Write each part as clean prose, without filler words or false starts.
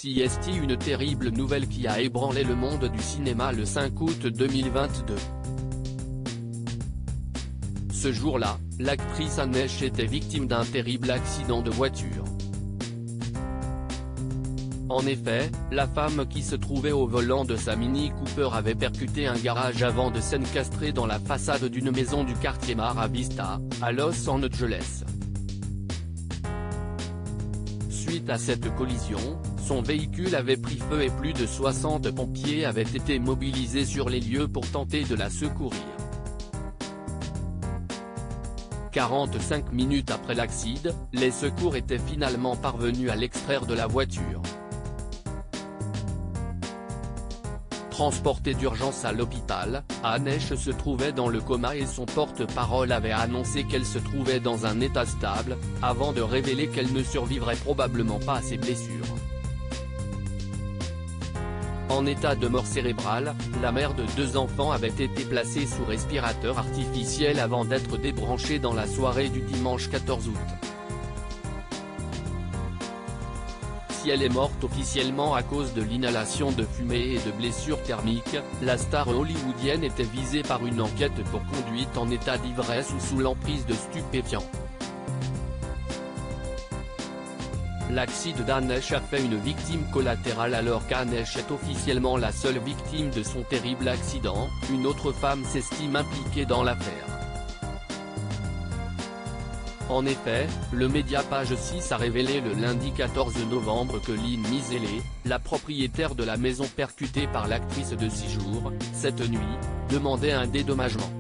C'est une terrible nouvelle qui a ébranlé le monde du cinéma le 5 août 2022. Ce jour-là, l'actrice Anesh était victime d'un terrible accident de voiture. En effet, la femme qui se trouvait au volant de sa Mini Cooper avait percuté un garage avant de s'encastrer dans la façade d'une maison du quartier Mara Vista, à Los Angeles. Suite à cette collision, son véhicule avait pris feu et plus de 60 pompiers avaient été mobilisés sur les lieux pour tenter de la secourir. 45 minutes après l'accident, les secours étaient finalement parvenus à l'extraire de la voiture. Transportée d'urgence à l'hôpital, Anesh se trouvait dans le coma et son porte-parole avait annoncé qu'elle se trouvait dans un état stable, avant de révéler qu'elle ne survivrait probablement pas à ses blessures. En état de mort cérébrale, la mère de 2 enfants avait été placée sous respirateur artificiel avant d'être débranchée dans la soirée du dimanche 14 août. Si elle est morte officiellement à cause de l'inhalation de fumée et de blessures thermiques, la star hollywoodienne était visée par une enquête pour conduite en état d'ivresse ou sous l'emprise de stupéfiants. L'accident d'Anesh a fait une victime collatérale alors qu'Anesh est officiellement la seule victime de son terrible accident, une autre femme s'estime impliquée dans l'affaire. En effet, le média Page 6 a révélé le lundi 14 novembre que Lynn Miselé, la propriétaire de la maison percutée par l'actrice de 6 jours, cette nuit, demandait un dédommagement.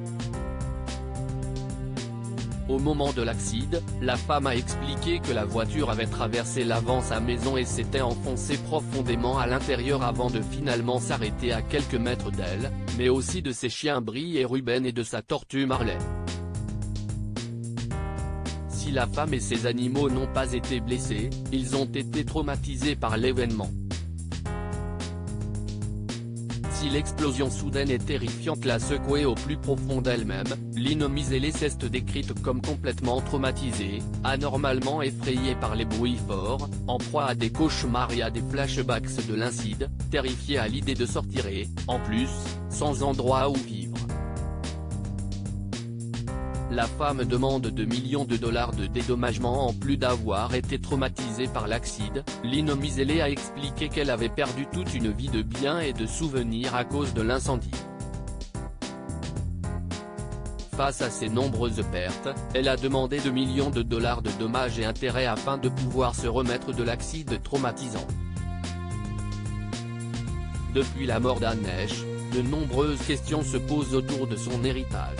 Au moment de l'accident, la femme a expliqué que la voiture avait traversé l'avant sa maison et s'était enfoncée profondément à l'intérieur avant de finalement s'arrêter à quelques mètres d'elle, mais aussi de ses chiens Brie et Ruben et de sa tortue Marley. Si la femme et ses animaux n'ont pas été blessés, ils ont été traumatisés par l'événement. Si l'explosion soudaine et terrifiante l'a secouée au plus profond d'elle-même, Lynn Miselé s'est décrite comme complètement traumatisée, anormalement effrayée par les bruits forts, en proie à des cauchemars et à des flashbacks de l'incident, terrifiée à l'idée de sortir et, en plus, sans endroit où vivre. La femme demande 2 millions de dollars de dédommagement en plus d'avoir été traumatisée par l'accident. Lynn Miselé a expliqué qu'elle avait perdu toute une vie de biens et de souvenirs à cause de l'incendie. Face à ces nombreuses pertes, elle a demandé 2 millions de dollars de dommages et intérêts afin de pouvoir se remettre de l'accident traumatisant. Depuis la mort d'Anesh, de nombreuses questions se posent autour de son héritage.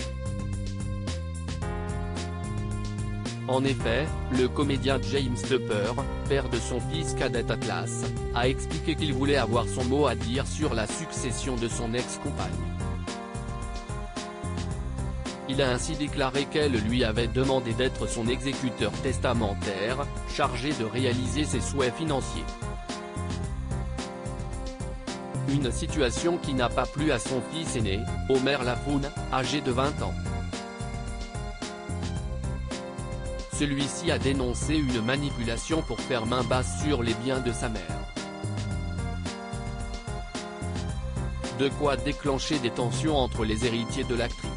En effet, le comédien James Tupper, père de son fils cadet Atlas, a expliqué qu'il voulait avoir son mot à dire sur la succession de son ex-compagne. Il a ainsi déclaré qu'elle lui avait demandé d'être son exécuteur testamentaire, chargé de réaliser ses souhaits financiers. Une situation qui n'a pas plu à son fils aîné, Homer Laffoon, âgé de 20 ans. Celui-ci a dénoncé une manipulation pour faire main basse sur les biens de sa mère. De quoi déclencher des tensions entre les héritiers de l'actrice.